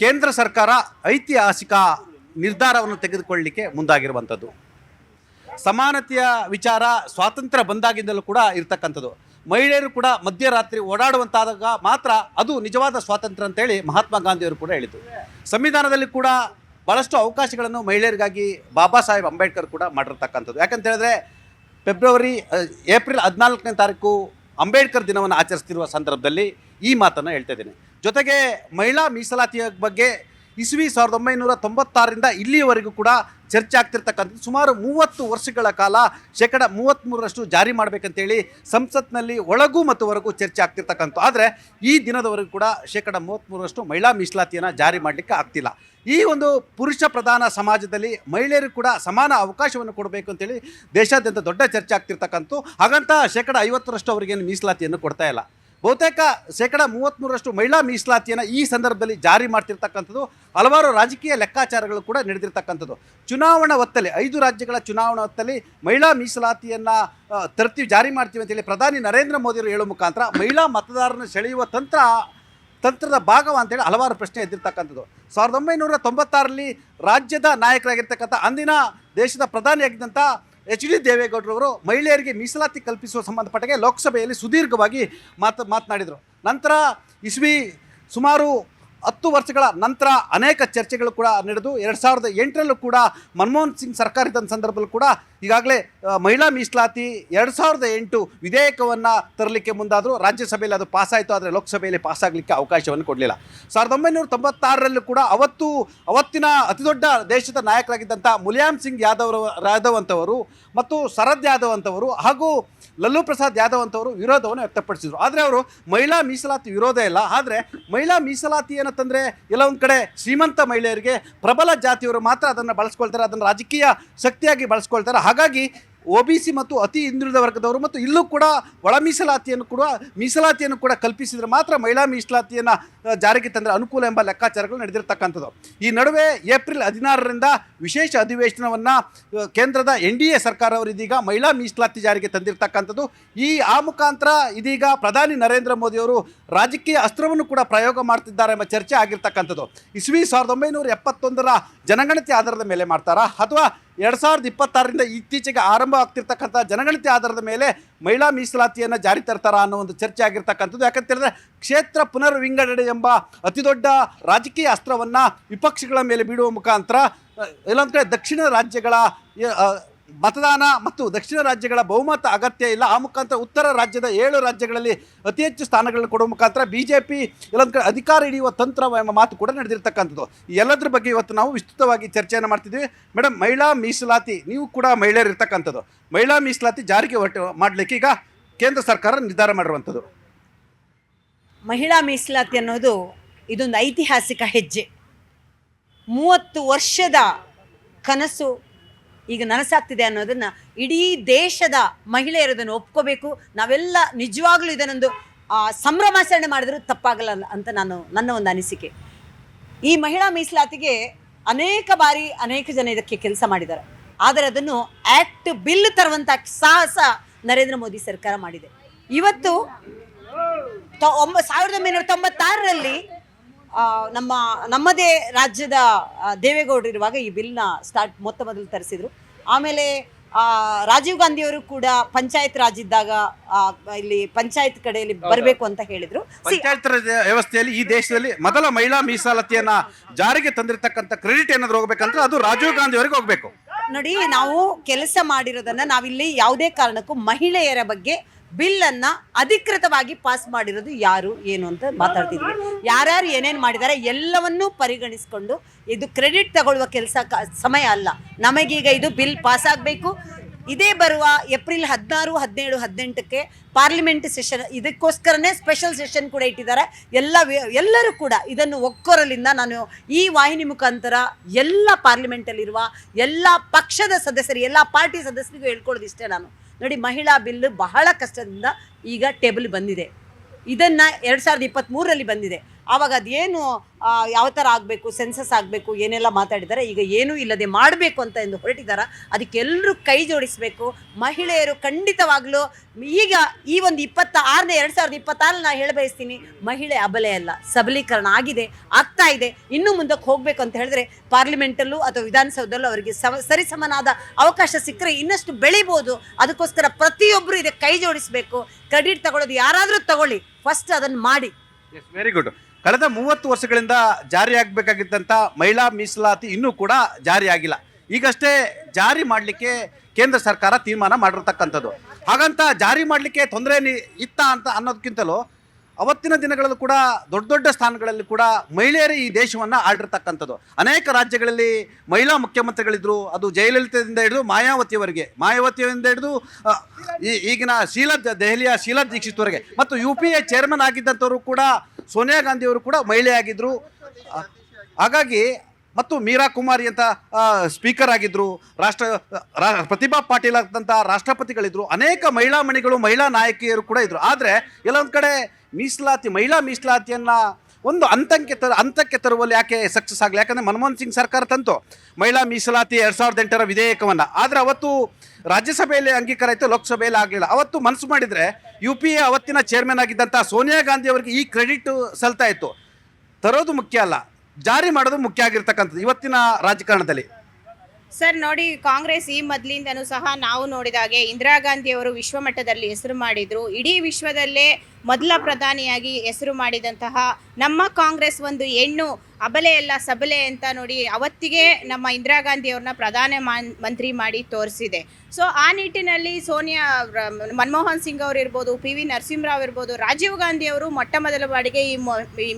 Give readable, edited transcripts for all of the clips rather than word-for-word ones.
ಕೇಂದ್ರ ಸರ್ಕಾರ ಐತಿಹಾಸಿಕ ನಿರ್ಧಾರವನ್ನು ತೆಗೆದುಕೊಳ್ಳಲಿಕ್ಕೆ ಮುಂದಾಗಿರುವಂಥದ್ದು. ಸಮಾನತೆಯ ವಿಚಾರ ಸ್ವಾತಂತ್ರ್ಯ ಬಂದಾಗಿಂದಲೂ ಕೂಡ ಇರ್ತಕ್ಕಂಥದ್ದು. ಮಹಿಳೆಯರು ಕೂಡ ಮಧ್ಯರಾತ್ರಿ ಓಡಾಡುವಂತಾದಾಗ ಮಾತ್ರ ಅದು ನಿಜವಾದ ಸ್ವಾತಂತ್ರ್ಯ ಅಂತೇಳಿ ಮಹಾತ್ಮ ಗಾಂಧಿಯವರು ಕೂಡ ಹೇಳಿದರು. ಸಂವಿಧಾನದಲ್ಲಿ ಕೂಡ ಭಾಳಷ್ಟು ಅವಕಾಶಗಳನ್ನು ಮಹಿಳೆಯರಿಗಾಗಿ ಬಾಬಾ ಸಾಹೇಬ್ ಅಂಬೇಡ್ಕರ್ ಕೂಡ ಮಾಡಿರ್ತಕ್ಕಂಥದ್ದು. ಯಾಕಂತ ಹೇಳಿದ್ರೆ ಏಪ್ರಿಲ್ 14ನೇ ತಾರೀಕು ಅಂಬೇಡ್ಕರ್ ದಿನವನ್ನು ಆಚರಿಸ್ತಿರುವ ಸಂದರ್ಭದಲ್ಲಿ ಈ ಮಾತನ್ನು ಹೇಳ್ತಾ ಇದ್ದೇನೆ. ಜೊತೆಗೆ ಮಹಿಳಾ ಮೀಸಲಾತಿಯ ಬಗ್ಗೆ ಇಸ್ವಿ 1996ರಿಂದ ಇಲ್ಲಿಯವರೆಗೂ ಕೂಡ ಚರ್ಚೆ ಆಗ್ತಿರ್ತಕ್ಕಂಥದ್ದು. ಸುಮಾರು 30 ವರ್ಷಗಳ ಕಾಲ 33% ಜಾರಿ ಮಾಡಬೇಕಂತೇಳಿ ಸಂಸತ್ನಲ್ಲಿ ಒಳಗೂ ಮತ್ತು ಹೊರಗೂ ಚರ್ಚೆ ಆಗ್ತಿರ್ತಕ್ಕಂಥ. ಆದರೆ ಈ ದಿನದವರೆಗೂ ಕೂಡ 33% ಮಹಿಳಾ ಮೀಸಲಾತಿಯನ್ನು ಜಾರಿ ಮಾಡಲಿಕ್ಕೆ ಆಗ್ತಿಲ್ಲ. ಈ ಒಂದು ಪುರುಷ ಪ್ರಧಾನ ಸಮಾಜದಲ್ಲಿ ಮಹಿಳೆಯರು ಕೂಡ ಸಮಾನ ಅವಕಾಶವನ್ನು ಕೊಡಬೇಕು ಅಂತೇಳಿ ದೇಶಾದ್ಯಂತ ದೊಡ್ಡ ಚರ್ಚೆ ಆಗ್ತಿರ್ತಕ್ಕಂಥ. ಹಾಗಂತ 50% ಅವರಿಗೇನು ಮೀಸಲಾತಿಯನ್ನು ಕೊಡ್ತಾ ಇಲ್ಲ. ಬಹುತೇಕ 33% ಮಹಿಳಾ ಮೀಸಲಾತಿಯನ್ನು ಈ ಸಂದರ್ಭದಲ್ಲಿ ಜಾರಿ ಮಾಡ್ತಿರ್ತಕ್ಕಂಥದ್ದು. ಹಲವಾರು ರಾಜಕೀಯ ಲೆಕ್ಕಾಚಾರಗಳು ಕೂಡ ನಡೆದಿರ್ತಕ್ಕಂಥದ್ದು. ಚುನಾವಣಾ ಹೊತ್ತಲ್ಲಿ 5 ರಾಜ್ಯಗಳ ಚುನಾವಣಾ ಹೊತ್ತಲ್ಲಿ ಮಹಿಳಾ ಮೀಸಲಾತಿಯನ್ನು ಜಾರಿ ಮಾಡ್ತೀವಿ ಅಂತೇಳಿ ಪ್ರಧಾನಿ ನರೇಂದ್ರ ಮೋದಿಯವರು ಹೇಳೋ ಮುಖಾಂತರ ಮಹಿಳಾ ಮತದಾರರನ್ನು ಸೆಳೆಯುವ ತಂತ್ರದ ಭಾಗವ ಅಂತೇಳಿ ಹಲವಾರು ಪ್ರಶ್ನೆ ಎದ್ದಿರ್ತಕ್ಕಂಥದ್ದು. 1996ರಲ್ಲಿ ರಾಜ್ಯದ ನಾಯಕರಾಗಿರ್ತಕ್ಕಂಥ ಅಂದಿನ ದೇಶದ ಪ್ರಧಾನಿಯಾಗಿದ್ದಂಥ HD ದೇವೇಗೌಡರವರು ಮಹಿಳೆಯರಿಗೆ ಮೀಸಲಾತಿ ಕಲ್ಪಿಸುವ ಸಂಬಂಧಪಟ್ಟಾಗೆ ಲೋಕಸಭೆಯಲ್ಲಿ ಸುದೀರ್ಘವಾಗಿ ಮಾತನಾಡಿದರು. ನಂತರ ಸುಮಾರು 10 ವರ್ಷಗಳ ನಂತರ ಅನೇಕ ಚರ್ಚೆಗಳು ಕೂಡ ನಡೆದು 2008ರಲ್ಲೂ ಕೂಡ ಮನಮೋಹನ್ ಸಿಂಗ್ ಸರ್ಕಾರ ಇದ್ದ ಸಂದರ್ಭದಲ್ಲೂ ಕೂಡ ಈಗಾಗಲೇ ಮಹಿಳಾ ಮೀಸಲಾತಿ 2008 ವಿಧೇಯಕವನ್ನು ತರಲಿಕ್ಕೆ ಮುಂದಾದರೂ ರಾಜ್ಯಸಭೆಯಲ್ಲಿ ಅದು ಪಾಸಾಯಿತು. ಆದರೆ ಲೋಕಸಭೆಯಲ್ಲಿ ಪಾಸಾಗಲಿಕ್ಕೆ ಅವಕಾಶವನ್ನು ಕೊಡಲಿಲ್ಲ. 1996ರಲ್ಲೂ ಕೂಡ ಅವತ್ತಿನ ಅತಿದೊಡ್ಡ ದೇಶದ ನಾಯಕರಾಗಿದ್ದಂಥ ಮುಲಾಯಂ ಸಿಂಗ್ ಯಾದವ್ ಅಂತವರು ಮತ್ತು ಶರದ್ ಯಾದವ್ ಅಂತವರು ಹಾಗೂ ಲಲ್ಲೂ ಪ್ರಸಾದ್ ಯಾದವ್ ಅಂತವರು ವಿರೋಧವನ್ನು ವ್ಯಕ್ತಪಡಿಸಿದರು. ಆದರೆ ಅವರು ಮಹಿಳಾ ಮೀಸಲಾತಿ ವಿರೋಧ ಇಲ್ಲ. ಆದರೆ ಮಹಿಳಾ ಮೀಸಲಾತಿ ಏನಂತಂದರೆ ಎಲ್ಲ ಒಂದು ಕಡೆ ಶ್ರೀಮಂತ ಮಹಿಳೆಯರಿಗೆ ಪ್ರಬಲ ಜಾತಿಯವರು ಮಾತ್ರ ಅದನ್ನು ಬಳಸ್ಕೊಳ್ತಾರೆ, ಅದನ್ನು ರಾಜಕೀಯ ಶಕ್ತಿಯಾಗಿ ಬಳಸ್ಕೊಳ್ತಾರೆ. ಹಾಗಾಗಿ OBC ಮತ್ತು ಅತಿ ಹಿಂದುಳಿದ ವರ್ಗದವರು ಮತ್ತು ಇಲ್ಲೂ ಕೂಡ ಒಳ ಮೀಸಲಾತಿಯನ್ನು ಕೂಡ ಕಲ್ಪಿಸಿದರೆ ಮಾತ್ರ ಮಹಿಳಾ ಮೀಸಲಾತಿಯನ್ನು ಜಾರಿಗೆ ತಂದರೆ ಅನುಕೂಲ ಎಂಬ ಲೆಕ್ಕಾಚಾರಗಳು ನಡೆದಿರ್ತಕ್ಕಂಥದ್ದು. ಈ ನಡುವೆ ಏಪ್ರಿಲ್ 16ರಿಂದ ವಿಶೇಷ ಅಧಿವೇಶನವನ್ನು ಕೇಂದ್ರದ NDA ಸರ್ಕಾರವರು ಇದೀಗ ಮಹಿಳಾ ಮೀಸಲಾತಿ ಜಾರಿಗೆ ತಂದಿರತಕ್ಕಂಥದ್ದು. ಆ ಮುಖಾಂತರ ಇದೀಗ ಪ್ರಧಾನಿ ನರೇಂದ್ರ ಮೋದಿಯವರು ರಾಜಕೀಯ ಅಸ್ತ್ರವನ್ನು ಕೂಡ ಪ್ರಯೋಗ ಮಾಡ್ತಿದ್ದಾರೆ ಎಂಬ ಚರ್ಚೆ ಆಗಿರ್ತಕ್ಕಂಥದ್ದು. ಇಸ್ವಿ 1971ರ ಜನಗಣತಿ ಆಧಾರದ ಮೇಲೆ ಮಾಡ್ತಾರಾ ಅಥವಾ 2026ರಿಂದ ಇತ್ತೀಚೆಗೆ ಆರಂಭ ಆಗ್ತಿರ್ತಕ್ಕಂಥ ಜನಗಣತಿ ಆಧಾರದ ಮೇಲೆ ಮಹಿಳಾ ಮೀಸಲಾತಿಯನ್ನು ಜಾರಿ ತರ್ತಾರಾ ಅನ್ನೋ ಒಂದು ಚರ್ಚೆ ಆಗಿರ್ತಕ್ಕಂಥದ್ದು. ಯಾಕಂತ ಹೇಳಿದ್ರೆ ಕ್ಷೇತ್ರ ಪುನರ್ವಿಂಗಡಣೆ ಎಂಬ ಅತಿದೊಡ್ಡ ರಾಜಕೀಯ ಅಸ್ತ್ರವನ್ನು ವಿಪಕ್ಷಗಳ ಮೇಲೆ ಬಿಡುವ ಮುಖಾಂತರ ಎಲ್ಲೊಂದು ಕಡೆ ದಕ್ಷಿಣ ರಾಜ್ಯಗಳ ಮತದಾನ ಮತ್ತು ದಕ್ಷಿಣ ರಾಜ್ಯಗಳ ಬಹುಮತ ಅಗತ್ಯ ಇಲ್ಲ. ಆ ಮುಖಾಂತರ ಉತ್ತರ ರಾಜ್ಯದ 7 ರಾಜ್ಯಗಳಲ್ಲಿ ಅತಿ ಹೆಚ್ಚು ಸ್ಥಾನಗಳನ್ನು ಕೊಡುವ ಮುಖಾಂತರ BJP ಎಲ್ಲೊಂದು ಕಡೆ ಅಧಿಕಾರ ಹಿಡಿಯುವ ತಂತ್ರ ಎಂಬ ಮಾತು ಕೂಡ ನಡೆದಿರ್ತಕ್ಕಂಥದ್ದು. ಈ ಎಲ್ಲದರ ಬಗ್ಗೆ ಇವತ್ತು ನಾವು ವಿಸ್ತೃತವಾಗಿ ಚರ್ಚೆಯನ್ನು ಮಾಡ್ತಿದ್ವಿ. ಮೇಡಮ್, ಮಹಿಳಾ ಮೀಸಲಾತಿ, ನೀವು ಕೂಡ ಮಹಿಳೆಯರು ಇರ್ತಕ್ಕಂಥದ್ದು, ಮಹಿಳಾ ಮೀಸಲಾತಿ ಜಾರಿಗೆ ಮಾಡಲಿಕ್ಕೆ ಈಗ ಕೇಂದ್ರ ಸರ್ಕಾರ ನಿರ್ಧಾರ ಮಾಡಿರುವಂಥದ್ದು. ಮಹಿಳಾ ಮೀಸಲಾತಿ ಅನ್ನೋದು ಇದೊಂದು ಐತಿಹಾಸಿಕ ಹೆಜ್ಜೆ. 30 ವರ್ಷದ ಕನಸು ಈಗ ನನಸಾಗ್ತಿದೆ ಅನ್ನೋದನ್ನು ಇಡೀ ದೇಶದ ಮಹಿಳೆಯರದನ್ನು ಒಪ್ಕೋಬೇಕು. ನಾವೆಲ್ಲ ನಿಜವಾಗ್ಲೂ ಇದನ್ನೊಂದು ಸಂಭ್ರಮಾಚರಣೆ ಮಾಡಿದರೂ ತಪ್ಪಾಗಲ್ಲ ಅಂತ ನನ್ನ ಒಂದು ಅನಿಸಿಕೆ. ಈ ಮಹಿಳಾ ಮೀಸಲಾತಿಗೆ ಅನೇಕ ಬಾರಿ ಅನೇಕ ಜನ ಇದಕ್ಕೆ ಕೆಲಸ ಮಾಡಿದ್ದಾರೆ. ಆದರೆ ಅದನ್ನು ಬಿಲ್ ತರುವಂಥ ಸಾಹಸ ನರೇಂದ್ರ ಮೋದಿ ಸರ್ಕಾರ ಮಾಡಿದೆ. ಇವತ್ತು 1996ರಲ್ಲಿ ನಮ್ಮದೇ ರಾಜ್ಯದ ದೇವೇಗೌಡರು ಇರುವಾಗ ಈ ಬಿಲ್ನ ಮೊದಲು ತರಿಸಿದ್ರು. ಆಮೇಲೆ ರಾಜೀವ್ ಗಾಂಧಿಯವರು ಕೂಡ ಪಂಚಾಯತ್ ರಾಜ್ ಇದ್ದಾಗ ಇಲ್ಲಿ ಪಂಚಾಯತ್ ಕಡೆಯಲ್ಲಿ ಬರಬೇಕು ಅಂತ ಹೇಳಿದ್ರು. ಪಂಚಾಯತ್ ರಾಜ್ ವ್ಯವಸ್ಥೆಯಲ್ಲಿ ಈ ದೇಶದಲ್ಲಿ ಮೊದಲ ಮಹಿಳಾ ಮೀಸಲಾತಿಯನ್ನ ಜಾರಿಗೆ ತಂದಿರತಕ್ಕಂಥ ಕ್ರೆಡಿಟ್ ಏನಾದ್ರು ಹೋಗ್ಬೇಕಂದ್ರೆ ಅದು ರಾಜೀವ್ ಗಾಂಧಿ ಅವರಿಗೆ ಹೋಗ್ಬೇಕು. ನೋಡಿ, ನಾವು ಕೆಲಸ ಮಾಡಿರೋದನ್ನ ನಾವಿಲ್ಲಿ ಯಾವುದೇ ಕಾರಣಕ್ಕೂ ಮಹಿಳೆಯರ ಬಗ್ಗೆ ಬಿಲ್ಲನ್ನು ಅಧಿಕೃತವಾಗಿ ಪಾಸ್ ಮಾಡಿರೋದು ಯಾರು ಏನು ಅಂತ ಮಾತಾಡ್ತಿದ್ವಿ. ಯಾರ್ಯಾರು ಏನೇನು ಮಾಡಿದ್ದಾರೆ ಎಲ್ಲವನ್ನೂ ಪರಿಗಣಿಸಿಕೊಂಡು ಇದು ಕ್ರೆಡಿಟ್ ತಗೊಳ್ಳುವ ಸಮಯ ಅಲ್ಲ. ನಮಗೀಗ ಇದು ಬಿಲ್ ಪಾಸ್ ಆಗಬೇಕು. ಇದೇ ಬರುವ ಏಪ್ರಿಲ್ 16, 17, 18ಕ್ಕೆ ಪಾರ್ಲಿಮೆಂಟ್ ಸೆಷನ್, ಇದಕ್ಕೋಸ್ಕರನೇ ಸ್ಪೆಷಲ್ ಸೆಷನ್ ಕೂಡ ಇಟ್ಟಿದ್ದಾರೆ. ಎಲ್ಲರೂ ಕೂಡ ಇದನ್ನು ಒಕ್ಕೊರಲಿಂದ ನಾನು ಈ ವಾಹಿನಿ ಮುಖಾಂತರ ಎಲ್ಲ ಪಾರ್ಲಿಮೆಂಟಲ್ಲಿರುವ ಎಲ್ಲ ಪಕ್ಷದ ಸದಸ್ಯರು, ಎಲ್ಲ ಪಾರ್ಟಿ ಸದಸ್ಯರಿಗೂ ಹೇಳ್ಕೊಳ್ಳೋದು ಇಷ್ಟೇ. ನಾನು ನೋಡಿ, ಮಹಿಳಾ ಬಿಲ್ಲು ಬಹಳ ಕಷ್ಟದಿಂದ ಈಗ ಟೇಬಲ್ ಬಂದಿದೆ. ಇದನ್ನು 2023ರಲ್ಲಿ ಬಂದಿದೆ. ಆವಾಗ ಅದೇನು ಯಾವ ಥರ ಆಗಬೇಕು, ಸೆನ್ಸಸ್ ಆಗಬೇಕು, ಏನೆಲ್ಲ ಮಾತಾಡಿದ್ದಾರೆ, ಈಗ ಏನೂ ಇಲ್ಲದೆ ಮಾಡಬೇಕು ಅಂತ ಎಂದು ಹೊರಟಿದ್ದಾರೆ. ಅದಕ್ಕೆಲ್ಲರೂ ಕೈ ಜೋಡಿಸಬೇಕು. ಮಹಿಳೆಯರು ಖಂಡಿತವಾಗ್ಲೂ ಈಗ ಈ ಒಂದು 2026 ನಾನು ಹೇಳಬಯಸ್ತೀನಿ, ಮಹಿಳೆ ಅಬಲೆ ಅಲ್ಲ, ಸಬಲೀಕರಣ ಆಗಿದೆ, ಆಗ್ತಾ ಇದೆ. ಇನ್ನೂ ಮುಂದಕ್ಕೆ ಹೋಗಬೇಕು ಅಂತ ಹೇಳಿದ್ರೆ ಪಾರ್ಲಿಮೆಂಟಲ್ಲೂ ಅಥವಾ ವಿಧಾನಸೌಧದಲ್ಲೂ ಅವರಿಗೆ ಸರಿಸಮನಾದ ಅವಕಾಶ ಸಿಕ್ಕರೆ ಇನ್ನಷ್ಟು ಬೆಳಿಬೋದು. ಅದಕ್ಕೋಸ್ಕರ ಪ್ರತಿಯೊಬ್ಬರು ಇದಕ್ಕೆ ಕೈ ಜೋಡಿಸಬೇಕು. ಕ್ರೆಡಿಟ್ ತಗೊಳ್ಳೋದು ಯಾರಾದರೂ ತಗೊಳ್ಳಿ, ಫಸ್ಟ್ ಅದನ್ನು ಮಾಡಿ. Very good. ಕಳೆದ 30 ವರ್ಷಗಳಿಂದ ಜಾರಿಯಾಗಬೇಕಾಗಿದ್ದಂಥ ಮಹಿಳಾ ಮೀಸಲಾತಿ ಇನ್ನೂ ಕೂಡ ಜಾರಿಯಾಗಿಲ್ಲ. ಈಗಷ್ಟೇ ಜಾರಿ ಮಾಡಲಿಕ್ಕೆ ಕೇಂದ್ರ ಸರ್ಕಾರ ತೀರ್ಮಾನ ಮಾಡಿರ್ತಕ್ಕಂಥದ್ದು. ಹಾಗಂತ ಜಾರಿ ಮಾಡಲಿಕ್ಕೆ ತೊಂದರೆ ಇತ್ತ ಅಂತ ಅನ್ನೋದಕ್ಕಿಂತಲೂ ಅವತ್ತಿನ ದಿನಗಳಲ್ಲೂ ಕೂಡ ದೊಡ್ಡ ದೊಡ್ಡ ಸ್ಥಾನಗಳಲ್ಲಿ ಕೂಡ ಮಹಿಳೆಯರೇ ಈ ದೇಶವನ್ನು ಆಳಿರ್ತಕ್ಕಂಥದ್ದು. ಅನೇಕ ರಾಜ್ಯಗಳಲ್ಲಿ ಮಹಿಳಾ ಮುಖ್ಯಮಂತ್ರಿಗಳಿದ್ದರು. ಅದು ಜಯಲಲಿತಾದಿಂದ ಹಿಡಿದು ಮಾಯಾವತಿಯಿಂದ ಹಿಡಿದು ಈಗಿನ ದೆಹಲಿಯ ಶೀಲಾ ದೀಕ್ಷಿತ್ವರೆಗೆ, ಮತ್ತು UPA ಚೇರ್ಮನ್ ಆಗಿದ್ದಂಥವರು ಕೂಡ ಸೋನಿಯಾ ಗಾಂಧಿಯವರು ಕೂಡ ಮಹಿಳೆಯಾಗಿದ್ದರು. ಹಾಗಾಗಿ ಮತ್ತು ಮೀರಾ ಕುಮಾರಿ ಅಂತ ಸ್ಪೀಕರ್ ಆಗಿದ್ದರು. ಪ್ರತಿಭಾ ಪಾಟೀಲ್ ಅಂತ ರಾಷ್ಟ್ರಪತಿಗಳಿದ್ದರು. ಅನೇಕ ಮಹಿಳಾ ಮಣಿಗಳು, ಮಹಿಳಾ ನಾಯಕಿಯರು ಕೂಡ ಇದ್ದರು. ಆದರೆ ಎಲ್ಲೊಂದು ಕಡೆ ಮಹಿಳಾ ಮೀಸಲಾತಿಯನ್ನು ಒಂದು ಹಂತಕ್ಕೆ ತರುವಲ್ಲಿ ಯಾಕೆ ಸಕ್ಸಸ್ ಆಗಲಿ? ಯಾಕಂದರೆ ಮನಮೋಹನ್ ಸಿಂಗ್ ಸರ್ಕಾರ ತಂತು ಮಹಿಳಾ ಮೀಸಲಾತಿ 2008 ವಿಧೇಯಕವನ್ನು. ಆದರೆ ಅವತ್ತು ರಾಜ್ಯಸಭೆಯಲ್ಲಿ ಅಂಗೀಕಾರ ಆಯಿತು, ಲೋಕಸಭೆಯಲ್ಲಿ ಆಗಲಿಲ್ಲ. ಅವತ್ತು ಮನಸ್ಸು ಮಾಡಿದರೆ UPA ಅವತ್ತಿನ ಚೇರ್ಮನ್ ಆಗಿದ್ದಂಥ ಸೋನಿಯಾ ಗಾಂಧಿ ಅವರಿಗೆ ಈ ಕ್ರೆಡಿಟ್ ಸಲ್ತಾ ಇತ್ತು. ತರೋದು ಮುಖ್ಯ ಅಲ್ಲ, ಜಾರಿ ಮಾಡೋದು ಮುಖ್ಯ ಆಗಿರ್ತಕ್ಕಂಥದ್ದು ಇವತ್ತಿನ ರಾಜಕಾರಣದಲ್ಲಿ. ಸರ್ ನೋಡಿ, ಕಾಂಗ್ರೆಸ್ ಈ ಮೊದಲಿಂದನೂ ಸಹ ನಾವು ನೋಡಿದಾಗೆ ಇಂದಿರಾ ಗಾಂಧಿಯವರು ವಿಶ್ವಮಟ್ಟದಲ್ಲಿ ಹೆಸರು ಮಾಡಿದರು. ಇಡೀ ವಿಶ್ವದಲ್ಲೇ ಮೊದಲ ಪ್ರಧಾನಿಯಾಗಿ ಹೆಸರು ಮಾಡಿದಂತಹ ನಮ್ಮ ಕಾಂಗ್ರೆಸ್ ಒಂದು ಹೆಣ್ಣು ಅಬಲೆಯಲ್ಲ ಸಬಲೆ ಅಂತ ನೋಡಿ ಅವತ್ತಿಗೆ ನಮ್ಮ ಇಂದಿರಾ ಗಾಂಧಿಯವ್ರನ್ನ ಮಂತ್ರಿ ಮಾಡಿ ತೋರಿಸಿದೆ. ಸೊ ಆ ನಿಟ್ಟಿನಲ್ಲಿ ಮನಮೋಹನ್ ಸಿಂಗ್ ಅವರು ಇರ್ಬೋದು, PV ನರಸಿಂಹರಾವ್ ಇರ್ಬೋದು, ರಾಜೀವ್ ಗಾಂಧಿ ಅವರು ಮೊಟ್ಟ ಮೊದಲ ಬಾರಿಗೆ ಈ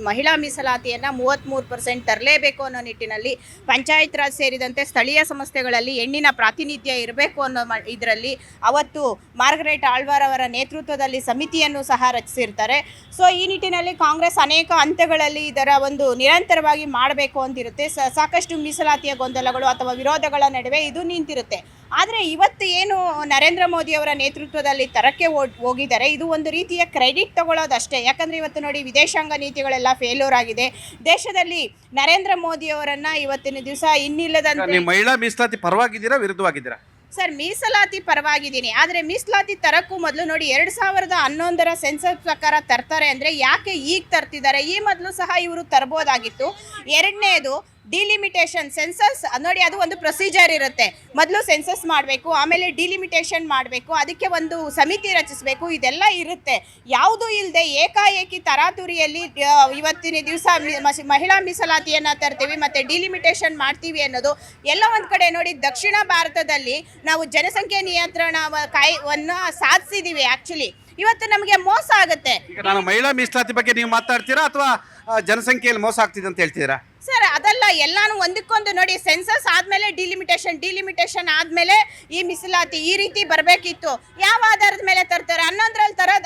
ಮಹಿಳಾ ಮೀಸಲಾತಿಯನ್ನು 33% ತರಲೇಬೇಕು ಅನ್ನೋ ನಿಟ್ಟಿನಲ್ಲಿ ಪಂಚಾಯತ್ ರಾಜ್ ಸೇರಿದಂತೆ ಸ್ಥಳೀಯ ಸಂಸ್ಥೆಗಳಲ್ಲಿ ಹೆಣ್ಣಿನ ಪ್ರಾತಿನಿಧ್ಯ ಇರಬೇಕು ಅನ್ನೋ ಇದರಲ್ಲಿ ಅವತ್ತು ಮಾರ್ಗರೇಟ್ ಆಳ್ವಾರ್ ಅವರ ನೇತೃತ್ವದಲ್ಲಿ ಸಮಿತಿಯನ್ನು ಸಹ ರಚಿಸಿರ್ತಾರೆ. ಸೊ ಈ ನಿಟ್ಟಿನಲ್ಲಿ ಕಾಂಗ್ರೆಸ್ ಅನೇಕ ಹಂತಗಳಲ್ಲಿ ಇದರ ಒಂದು ನಿರಂತರವಾಗಿ ಮಾಡಬೇಕು ಅಂತಿರುತ್ತೆ. ಸಾಕಷ್ಟು ಮೀಸಲಾತಿಯ ಗೊಂದಲಗಳು ಅಥವಾ ವಿರೋಧಗಳ ನಡುವೆ ಇದು ನಿಂತಿರುತ್ತೆ. ಆದರೆ ಇವತ್ತು ಏನು ನರೇಂದ್ರ ಮೋದಿ ಅವರ ನೇತೃತ್ವದಲ್ಲಿ ತರಕ್ಕೆ ಹೋಗಿದ್ದಾರೆ, ಇದು ಒಂದು ರೀತಿಯ ಕ್ರೆಡಿಟ್ ತಗೊಳ್ಳೋದಷ್ಟೇ. ಯಾಕಂದರೆ ಇವತ್ತು ನೋಡಿ, ವಿದೇಶಾಂಗ ನೀತಿಗಳೆಲ್ಲ ಫೇಲ್ಯೂರ್ ಆಗಿದೆ ದೇಶದಲ್ಲಿ. ನರೇಂದ್ರ ಮೋದಿ ಅವರನ್ನು ಇವತ್ತಿನ ದಿವಸ ಇನ್ನಿಲ್ಲದಂತೆ. ಮಹಿಳಾ ಮೀಸಲಾತಿ ಪರವಾಗಿದ್ದೀರಾ, ವಿರುದ್ಧವಾಗಿದ್ದೀರಾ? ಸರ್, ಮೀಸಲಾತಿ ಪರವಾಗಿದ್ದೀನಿ. ಆದರೆ ಮೀಸಲಾತಿ ತರಕ್ಕೂ ಮೊದಲು ನೋಡಿ, 2011 ಸೆನ್ಸಸ್ ಪ್ರಕಾರ ತರ್ತಾರೆ ಅಂದರೆ ಯಾಕೆ ಈಗ ತರ್ತಿದ್ದಾರೆ? ಈ ಮೊದಲು ಸಹ ಇವರು ತರ್ಬೋದಾಗಿತ್ತು. ಎರಡನೇದು ಡಿಲಿಮಿಟೇಷನ್. ಸೆನ್ಸಸ್ ನೋಡಿ, ಅದು ಒಂದು ಪ್ರೊಸೀಜರ್ ಇರುತ್ತೆ. ಮೊದಲು ಸೆನ್ಸಸ್ ಮಾಡಬೇಕು, ಆಮೇಲೆ ಡಿಲಿಮಿಟೇಷನ್ ಮಾಡಬೇಕು, ಅದಕ್ಕೆ ಒಂದು ಸಮಿತಿ ರಚಿಸಬೇಕು, ಇದೆಲ್ಲ ಇರುತ್ತೆ. ಯಾವುದೂ ಇಲ್ಲದೆ ಏಕಾಏಕಿ ತರಾತುರಿಯಲ್ಲಿ ಇವತ್ತಿನ ದಿವಸ ಮಹಿಳಾ ಮೀಸಲಾತಿಯನ್ನು ತರ್ತೀವಿ ಮತ್ತು ಡಿಲಿಮಿಟೇಷನ್ ಮಾಡ್ತೀವಿ ಅನ್ನೋದು ಎಲ್ಲ ಒಂದು ಕಡೆ ನೋಡಿ. ದಕ್ಷಿಣ ಭಾರತದಲ್ಲಿ ನಾವು ಜನಸಂಖ್ಯೆ ನಿಯಂತ್ರಣವನ್ನು ಸಾಧಿಸಿದ್ದೀವಿ. ಆ್ಯಕ್ಚುಲಿ ಇವತ್ತು ನಮಗೆ ಮೋಸ ಆಗುತ್ತೆ. ನಾನು ಮಹಿಳಾ ಮೀಸಲಾತಿ ಬಗ್ಗೆ ನೀವು ಮಾತಾಡ್ತೀರಾ ಅಥವಾ ಜನಸಂಖ್ಯೆಯಲ್ಲಿ ಮೋಸ ಆಗ್ತಿದೆ ಅಂತ ಹೇಳ್ತಿದ್ದೀರಾ? ಸರ್, ಅದಲ್ಲ, ಎಲ್ಲಾನು ಒಂದಕ್ಕೊಂದು ನೋಡಿ. ಸೆನ್ಸಸ್ ಆದಮೇಲೆ ಡಿಲಿಮಿಟೇಷನ್ ಆದಮೇಲೆ ಈ ಮೀಸಲಾತಿ ಈ ರೀತಿ ಬರಬೇಕಿತ್ತು. ಯಾವ ಆಧಾರದ ಮೇಲೆ ತರ್ತಾರೆ?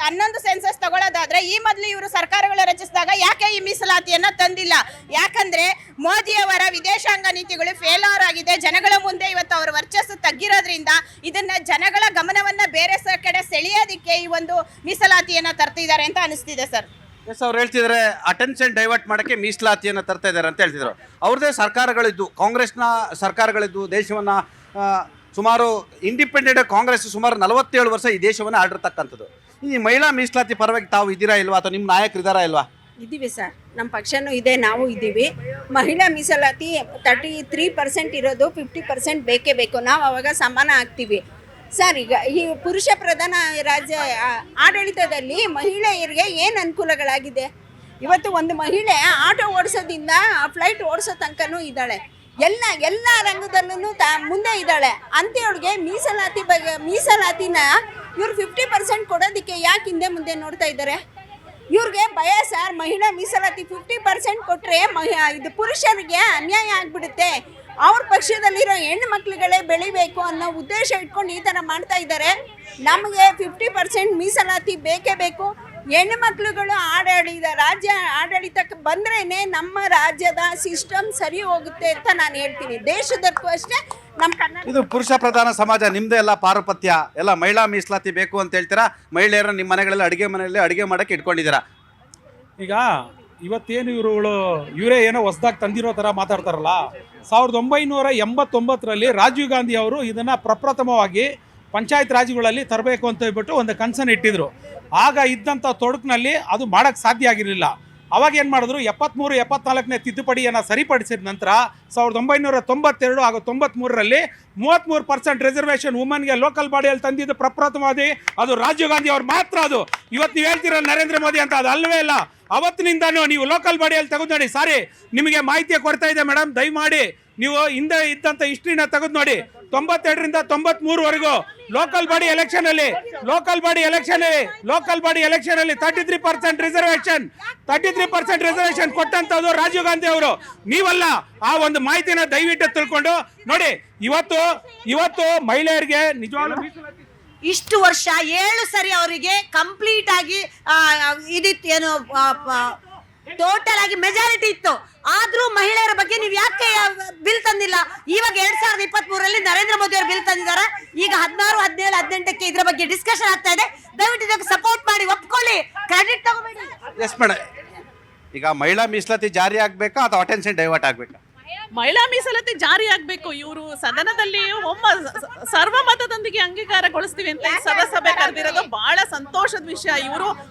11 ಸೆನ್ಸಸ್ ತಗೊಳ್ಳೋದಾದ್ರೆ ಈ ಮೊದಲು ಇವರು ಸರ್ಕಾರಗಳು ರಚಿಸಿದಾಗ ಯಾಕೆ ಈ ಮೀಸಲಾತಿಯನ್ನು ತಂದಿಲ್ಲ? ಯಾಕಂದರೆ ಮೋದಿಯವರ ವಿದೇಶಾಂಗ ನೀತಿಗಳು ಫೇಲ್ಯೂರ್ ಆಗಿದೆ. ಜನಗಳ ಮುಂದೆ ಇವತ್ತು ಅವರ ವರ್ಚಸ್ಸು ತಗ್ಗಿರೋದ್ರಿಂದ ಇದನ್ನು ಜನಗಳ ಗಮನವನ್ನು ಬೇರೆ ಕಡೆ ಸೆಳೆಯೋದಕ್ಕೆ ಈ ಒಂದು ಮೀಸಲಾತಿಯನ್ನು ತರ್ತಿದ್ದಾರೆ ಅಂತ ಅನಿಸ್ತಿದೆ ಸರ್. ಎಸ್, ಅವ್ರು ಹೇಳ್ತಿದ್ದಾರೆ ಅಟೆನ್ಷನ್ ಡೈವರ್ಟ್ ಮಾಡೋಕ್ಕೆ ಮೀಸಲಾತಿಯನ್ನು ತರ್ತಾ ಇದ್ದಾರೆ ಅಂತ ಹೇಳ್ತಿದ್ರು. ಅವ್ರದ್ದೇ ಸರ್ಕಾರಗಳಿದ್ದು, ಕಾಂಗ್ರೆಸ್ನ ಸರ್ಕಾರಗಳಿದ್ದು ದೇಶವನ್ನು ಸುಮಾರು ಇಂಡಿಪೆಂಡೆಂಟ್ ಕಾಂಗ್ರೆಸ್ ಸುಮಾರು 47 ವರ್ಷ ಈ ದೇಶವನ್ನು ಆಡಿರ್ತಕ್ಕಂಥದ್ದು. ಈ ಮಹಿಳಾ ಮೀಸಲಾತಿ ಪರವಾಗಿ ತಾವು ಇದ್ದೀರಾ ಇಲ್ವಾ, ಅಥವಾ ನಿಮ್ಮ ನಾಯಕರು ಇದ್ದಾರಾ ಇಲ್ವಾ? ಇದ್ದೀವಿ ಸರ್, ನಮ್ಮ ಪಕ್ಷನೂ ಇದೆ, ನಾವು ಇದ್ದೀವಿ. ಮಹಿಳಾ ಮೀಸಲಾತಿ 33% ಇರೋದು, 50% ಬೇಕೇ ಬೇಕು. ನಾವು ಅವಾಗ ಸಮಾನ ಆಗ್ತೀವಿ ಸರ್. ಈಗ ಈ ಪುರುಷ ಪ್ರಧಾನ ರಾಜ್ಯ ಆಡಳಿತದಲ್ಲಿ ಮಹಿಳೆಯರಿಗೆ ಏನು ಅನುಕೂಲಗಳಾಗಿದೆ? ಇವತ್ತು ಒಂದು ಮಹಿಳೆ ಆಟೋ ಓಡಿಸೋದಿಂದ ಫ್ಲೈಟ್ ಓಡಿಸೋ ತನಕನೂ ಇದ್ದಾಳೆ. ಎಲ್ಲ ರಂಗದಲ್ಲೂ ಮುಂದೆ ಇದ್ದಾಳೆ. ಅಂಥವ್ಳಿಗೆ ಮೀಸಲಾತಿನ ಇವ್ರು 50% ಕೊಡೋದಕ್ಕೆ ಯಾಕೆ ಹಿಂದೆ ಮುಂದೆ ನೋಡ್ತಾ ಇದ್ದಾರೆ? ಇವ್ರಿಗೆ ಭಯ ಸರ್. ಮಹಿಳಾ ಮೀಸಲಾತಿ 50% ಕೊಟ್ಟರೆ ಇದು ಪುರುಷರಿಗೆ ಅನ್ಯಾಯ ಆಗಿಬಿಡುತ್ತೆ. ಅವ್ರ ಪಕ್ಷದಲ್ಲಿರೋ ಹೆಣ್ಣು ಮಕ್ಳುಗಳೇ ಬೆಳಿಬೇಕು ಅನ್ನೋ ಉದ್ದೇಶ ಇಟ್ಕೊಂಡು ಈ ಥರ ಮಾಡ್ತಾ ಇದ್ದಾರೆ. ನಮಗೆ 50% ಮೀಸಲಾತಿ ಬೇಕೇ ಬೇಕು. ಹೆಣ್ಣು ಮಕ್ಳುಗಳು ರಾಜ್ಯ ಆಡಳಿತಕ್ಕೆ ಬಂದ್ರೇ ನಮ್ಮ ರಾಜ್ಯದ ಸಿಸ್ಟಮ್ ಸರಿ ಹೋಗುತ್ತೆ ಅಂತ ನಾನು ಹೇಳ್ತೀನಿ. ದೇಶದಕ್ಕೂ ಅಷ್ಟೇ, ನಮ್ಮ ಕನ್ನಡ. ಇದು ಪುರುಷ ಪ್ರಧಾನ ಸಮಾಜ, ನಿಮ್ಮದೇ ಎಲ್ಲ ಪಾರುಪತ್ಯ, ಎಲ್ಲ ಮಹಿಳಾ ಮೀಸಲಾತಿ ಬೇಕು ಅಂತ ಹೇಳ್ತೀರಾ. ಮಹಿಳೆಯರ ನಿಮ್ಮ ಮನೆಗಳಲ್ಲಿ ಅಡುಗೆ ಮಾಡೋಕ್ಕೆ ಇಟ್ಕೊಂಡಿದ್ದೀರಾ. ಈಗ ಇವತ್ತೇನು ಇವರೇ ಏನೋ ಹೊಸದಾಗಿ ತಂದಿರೋ ಥರ ಮಾತಾಡ್ತಾರಲ್ಲ. 1989ರಲ್ಲಿ ರಾಜೀವ್ ಗಾಂಧಿ ಅವರು ಇದನ್ನು ಪ್ರಪ್ರಥಮವಾಗಿ ಪಂಚಾಯತ್ ರಾಜ್ಗಳಲ್ಲಿ ತರಬೇಕು ಅಂತ ಹೇಳ್ಬಿಟ್ಟು ಒಂದು ಕನ್ಸನ್ನು ಇಟ್ಟಿದ್ರು. ಆಗ ಇದ್ದಂಥ ತೊಡಕಿನಲ್ಲಿ ಅದು ಮಾಡೋಕ್ಕೆ ಸಾಧ್ಯ ಆಗಿರಲಿಲ್ಲ. ಅವಾಗ ಏನು ಮಾಡಿದ್ರು, 73, 74ನೇ ತಿದ್ದುಪಡಿಯನ್ನು ಸರಿಪಡಿಸಿದ ನಂತರ 1992 ಹಾಗೂ 93ರಲ್ಲಿ 33% ರಿಸರ್ವೇಷನ್ ವುಮನ್ಗೆ ಲೋಕಲ್ ಬಾಡಿಯಲ್ಲಿ ತಂದಿದ್ದು ಪ್ರಪ್ರಥಮವಾಗಿ ಅದು ರಾಜೀವ್ ಗಾಂಧಿ ಅವ್ರು ಮಾತ್ರ. ಅದು ಇವತ್ತು ನೀವು ಹೇಳ್ತೀರ ನರೇಂದ್ರ ಮೋದಿ ಅಂತ, ಅದು ಅಲ್ಲವೇ ಇಲ್ಲ. ಅವತ್ತಿನಿಂದನೂ ನೀವು ಲೋಕಲ್ ಬಾಡಿಯಲ್ಲಿ ತೆಗೆದು ನೋಡಿ. ಸಾರಿ, ನಿಮಗೆ ಮಾಹಿತಿಯ ಕೊರತೆ ಇದೆ ಮೇಡಮ್, ದಯಮಾಡಿ ನೀವು ಹಿಂದೆ ಇದ್ದಂಥ ಹಿಸ್ಟ್ರಿನ ತೆಗೆದು ನೋಡಿ. 92ರಿಂದ 93ವರೆಗೂ ಲೋಕಲ್ ಬಾಡಿ ಎಲೆಕ್ಷನ್ ಅಲ್ಲಿ 33% ರಿಸರ್ವೇಷನ್ ಕೊಟ್ಟಂತದ್ದು ರಾಜೀವ್ ಗಾಂಧಿ ಅವರು, ನೀವಲ್ಲ. ಆ ಒಂದು ಮಾಹಿತಿನ ದಯವಿಟ್ಟು ತಿಳ್ಕೊಂಡು ನೋಡಿ. ಇವತ್ತು ಮಹಿಳೆಯರಿಗೆ ನಿಜವಾಗ್ಲೂ ಇಷ್ಟು ವರ್ಷ 7 ಸರಿ ಅವರಿಗೆ ಕಂಪ್ಲೀಟ್ ಆಗಿ ಇದಿತ್ತು, ಏನು ಟೋಟಲ್ ಆಗಿ ಮೆಜಾರಿಟಿ ಇತ್ತು. ಆದ್ರೂ ಮಹಿಳೆಯರ ಬಗ್ಗೆ ನೀವು ಯಾಕೆ ಬಿಲ್ ತಂದಿಲ್ಲ? ಇವಾಗ 2023ರಲ್ಲಿ ನರೇಂದ್ರ ಮೋದಿ ಅವರು ಬಿಲ್ ತಂದಿದ್ದಾರೆ. ಈಗ 16, 17, 18ಕ್ಕೆ ಇದ್ರ ಬಗ್ಗೆ ಡಿಸ್ಕಷನ್ ಆಗ್ತಾ ಇದೆ. ದಯವಿಟ್ಟು ಇದಕ್ಕೆ ಸಪೋರ್ಟ್ ಮಾಡಿ, ಒಪ್ಕೊಳ್ಳಿ, ಕ್ರೆಡಿಟ್ ತಗೋಬೇಡಿ. ಎಸ್ ಮೇಡಮ್, ಈಗ ಮಹಿಳಾ ಮೀಸಲಾತಿ ಜಾರಿ ಆಗ್ಬೇಕಾ ಅಥವಾ ಅಟೆನ್ಷನ್ ಡೈವರ್ಟ್ ಆಗ್ಬೇಕಾ? ಮಹಿಳಾ ಮೀಸಲಾತಿ ಜಾರಿ ಆಗ್ಬೇಕು. ಇವರು ಸದನದಲ್ಲಿ ಸರ್ವಮತದೊಂದಿಗೆ ಅಂಗೀಕಾರಗೊಳಿಸ್ತೀವಿ ಅಂತ ಸಭೆ ಕರೆದಿರೋದು ಬಹಳ ಸಂತೋಷದ ವಿಷಯ.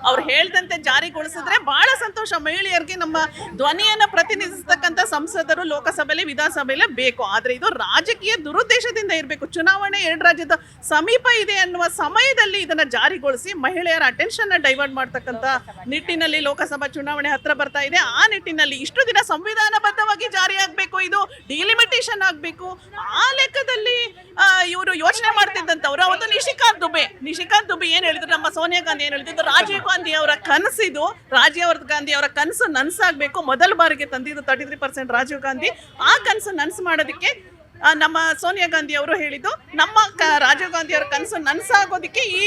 ಅವ್ರು ಹೇಳ್ದಂತೆ ಜಾರಿಗೊಳಿಸಿದ್ರೆ ಬಹಳ ಸಂತೋಷ. ಮಹಿಳೆಯರಿಗೆ ನಮ್ಮ ಧ್ವನಿಯನ್ನ ಪ್ರತಿನಿಧಿಸತಕ್ಕಂಥ ಸಂಸದರು ಲೋಕಸಭೆಯಲ್ಲಿ ವಿಧಾನಸಭೆಯಲ್ಲೇ ಬೇಕು. ಆದ್ರೆ ಇದು ರಾಜಕೀಯ ದುರುದ್ದೇಶದಿಂದ ಇರಬೇಕು. ಚುನಾವಣೆ 2 ರಾಜ್ಯದ ಸಮೀಪ ಇದೆ ಅನ್ನುವ ಸಮಯದಲ್ಲಿ ಇದನ್ನ ಜಾರಿಗೊಳಿಸಿ ಮಹಿಳೆಯರ ಅಟೆನ್ಷನ್ ಡೈವರ್ಟ್ ಮಾಡ್ತಕ್ಕಂಥ ನಿಟ್ಟಿನಲ್ಲಿ ಲೋಕಸಭಾ ಚುನಾವಣೆ ಹತ್ರ ಬರ್ತಾ ಇದೆ. ಆ ನಿಟ್ಟಿನಲ್ಲಿ ಇಷ್ಟು ದಿನ ಸಂವಿಧಾನಬದ್ಧವಾಗಿ ಜಾರಿ ಆಗ್ಬೇಕು, ಇದು ಡಿಲಿಮಿಟೇಷನ್ ಆಗಬೇಕು. ಆ ಲೆಕ್ಕದಲ್ಲಿ ಇವರು ಯೋಚನೆ ಮಾಡ್ತಿದ್ದಂಥವ್ರು ಅವತ್ತು ನಿಶಿಕಾಂತ್ ದುಬೆ ಏನ್ ಹೇಳಿದ್ರು, ನಮ್ಮ ಸೋನಿಯಾ ಗಾಂಧಿ ಏನ್ ಹೇಳಿದ್ರು, ರಾಜೀವ್ ಗಾಂಧಿ ಅವರ ಕನಸಿದು, ಕನಸು ನನ್ಸಾಗಬೇಕು. ಮೊದಲ ಬಾರಿಗೆ ತಂದಿದ್ದು 33% ರಾಜೀವ್ ಗಾಂಧಿ. ಆ ಕನಸು ನನ್ಸು ಮಾಡೋದಕ್ಕೆ ನಮ್ಮ ಸೋನಿಯಾ ಗಾಂಧಿ ಅವರು ಹೇಳಿದ್ದು, ನಮ್ಮ ರಾಜೀವ್ ಗಾಂಧಿ ಅವರ ಕನಸು ನನ್ಸಾಗೋದಕ್ಕೆ ಈ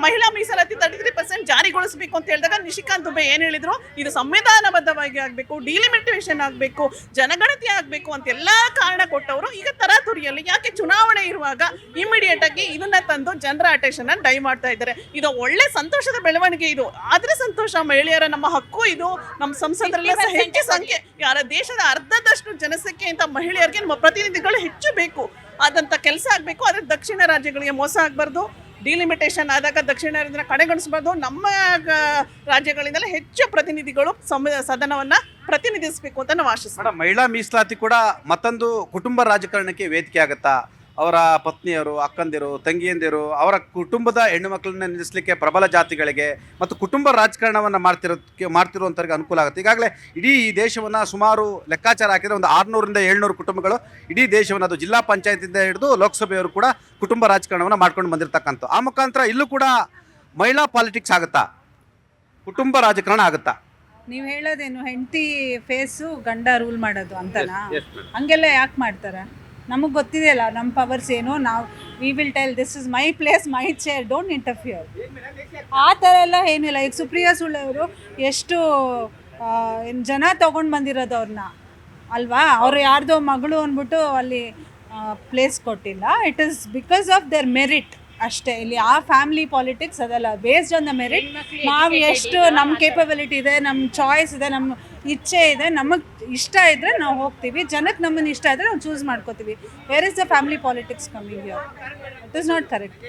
ಮಹಿಳಾ ಮೀಸಲಾತಿ 33% ಜಾರಿಗೊಳಿಸಬೇಕು ಅಂತ ಹೇಳಿದಾಗ ನಿಶಿಕಾಂತ್ ದುಬೆ ಏನ್ ಹೇಳಿದ್ರು, ಇದು ಸಂವಿಧಾನಬದ್ಧವಾಗಿ ಆಗಬೇಕು, ಡಿಲಿಮಿಟೇಷನ್ ಆಗಬೇಕು, ಜನಗಣತಿ ಆಗಬೇಕು ಅಂತ ಎಲ್ಲಾ ಕಾರಣ ಕೊಟ್ಟವರು. ಈಗ ತರಾತುರಿಯಲ್ಲಿ ಯಾಕೆ ಚುನಾವಣೆ ಇರುವಾಗ ಇಮಿಡಿಯೇಟ್ ಆಗಿ ಇದನ್ನ ತಂದು ಜನರ ಅಟೆನ್ಷನ್ ಡೈ ಮಾಡ್ತಾ ಇದ್ದಾರೆ. ಇದು ಒಳ್ಳೆ ಸಂತೋಷದ ಬೆಳವಣಿಗೆ. ಇದು ಆದ್ರೆ ಸಂತೋಷ, ಮಹಿಳೆಯರ ನಮ್ಮ ಹಕ್ಕು ಇದು. ನಮ್ಮ ಸಂಸದರೆಲ್ಲ ಹೆಚ್ಚು ಸಂಖ್ಯೆ, ದೇಶದ ಅರ್ಧದಷ್ಟು ಜನಸಂಖ್ಯೆಯಿಂದ ಮಹಿಳೆಯರಿಗೆ ನಮ್ಮ ಪ್ರತಿನಿಧಿಗಳು ಹೆಚ್ಚು ಬೇಕು, ಆದಂತ ಕೆಲಸ ಆಗ್ಬೇಕು. ಆದ್ರೆ ದಕ್ಷಿಣ ರಾಜ್ಯಗಳಿಗೆ ಮೋಸ ಆಗ್ಬಾರ್ದು. ಡಿಲಿಮಿಟೇಷನ್ ಆದಾಗ ದಕ್ಷಿಣ ರಾಜ್ಯನ ಕಡೆಗಣಿಸಬಾರ್ದು. ನಮ್ಮ ರಾಜ್ಯಗಳಿಂದಲೇ ಹೆಚ್ಚು ಪ್ರತಿನಿಧಿಗಳು ಸದನವನ್ನ ಪ್ರತಿನಿಧಿಸಬೇಕು ಅಂತ ನಾವು ಆಶಿಸ್ತೀವಿ. ಮಹಿಳಾ ಮೀಸಲಾತಿ ಕೂಡ ಮತ್ತೊಂದು ಕುಟುಂಬ ರಾಜಕಾರಣಕ್ಕೆ ವೇದಿಕೆ ಆಗುತ್ತಾ? ಅವರ ಪತ್ನಿಯರು, ಅಕ್ಕಂದಿರು, ತಂಗಿಯಂದಿರು, ಅವರ ಕುಟುಂಬದ ಹೆಣ್ಣು ಮಕ್ಕಳನ್ನ ನಿಲ್ಲಿಸಲಿಕ್ಕೆ ಪ್ರಬಲ ಜಾತಿಗಳಿಗೆ ಮತ್ತು ಕುಟುಂಬ ರಾಜಕಾರಣವನ್ನು ಮಾಡ್ತಿರುವಂಥವ್ರಿಗೆ ಅನುಕೂಲ ಆಗುತ್ತೆ. ಈಗಾಗಲೇ ಇಡೀ ಈ ದೇಶವನ್ನು ಸುಮಾರು ಲೆಕ್ಕಾಚಾರ ಹಾಕಿದರೆ ಒಂದು 600ರಿಂದ 700 ಕುಟುಂಬಗಳು ಇಡೀ ದೇಶವನ್ನು, ಅದು ಜಿಲ್ಲಾ ಪಂಚಾಯತಿಂದ ಹಿಡಿದು ಲೋಕಸಭೆಯವರು ಕೂಡ ಕುಟುಂಬ ರಾಜಕಾರಣವನ್ನು ಮಾಡ್ಕೊಂಡು ಬಂದಿರತಕ್ಕಂಥ. ಆ ಮುಖಾಂತರ ಇಲ್ಲೂ ಕೂಡ ಮಹಿಳಾ ಪಾಲಿಟಿಕ್ಸ್ ಆಗುತ್ತಾ, ಕುಟುಂಬ ರಾಜಕಾರಣ ಆಗುತ್ತಾ? ನೀವು ಹೇಳೋದೇನು, ಹೆಂಡತಿ ಫೇಸು ಗಂಡ ರೂಲ್ ಮಾಡೋದು ಅಂತನಾ? ಹಂಗೆಲ್ಲ ಯಾಕೆ ಮಾಡ್ತಾರೆ? ನಮಗೆ ಗೊತ್ತಿದೆಯಲ್ಲ ನಮ್ಮ ಪವರ್ಸ್ ಏನು. ನಾವು we will tell this is my place, my chair, don't interfere. ಆ ಥರ ಎಲ್ಲ ಏನಿಲ್ಲ. ಈಗ ಸುಪ್ರಿಯಾ ಸುಳೆ ಅವರು ಎಷ್ಟು ಜನ ತೊಗೊಂಡು ಬಂದಿರೋದು ಅವ್ರನ್ನ ಅಲ್ವಾ? ಅವರು ಯಾರ್ದೋ ಮಗಳು ಅಂದ್ಬಿಟ್ಟು ಅಲ್ಲಿ ಪ್ಲೇಸ್ ಕೊಟ್ಟಿಲ್ಲ. It is because of their merit ಅಷ್ಟೇ. ಇಲ್ಲಿ ಆ ಫ್ಯಾಮಿಲಿ ಪಾಲಿಟಿಕ್ಸ್ ಅದಲ್ಲ. ಬೇಸ್ಡ್ ಆನ್ ದ ಮೆರಿಟ್ ನಾವು ಎಷ್ಟು ನಮ್ಮ ಕೇಪಬಿಲಿಟಿ ಇದೆ, ನಮ್ಮ ಚಾಯ್ಸ್ ಇದೆ, ನಮ್ಮ ಇಚ್ಛೆ ಇದೆ, ನಮಗೆ ಇಷ್ಟ ಇದ್ದರೆ ನಾವು ಹೋಗ್ತೀವಿ. ಜನಕ್ಕೆ ನಮ್ಮನ್ನು ಇಷ್ಟ ಇದ್ದರೆ ನಾವು ಚೂಸ್ ಮಾಡ್ಕೋತೀವಿ. Where is the family politics coming here? It is not correct.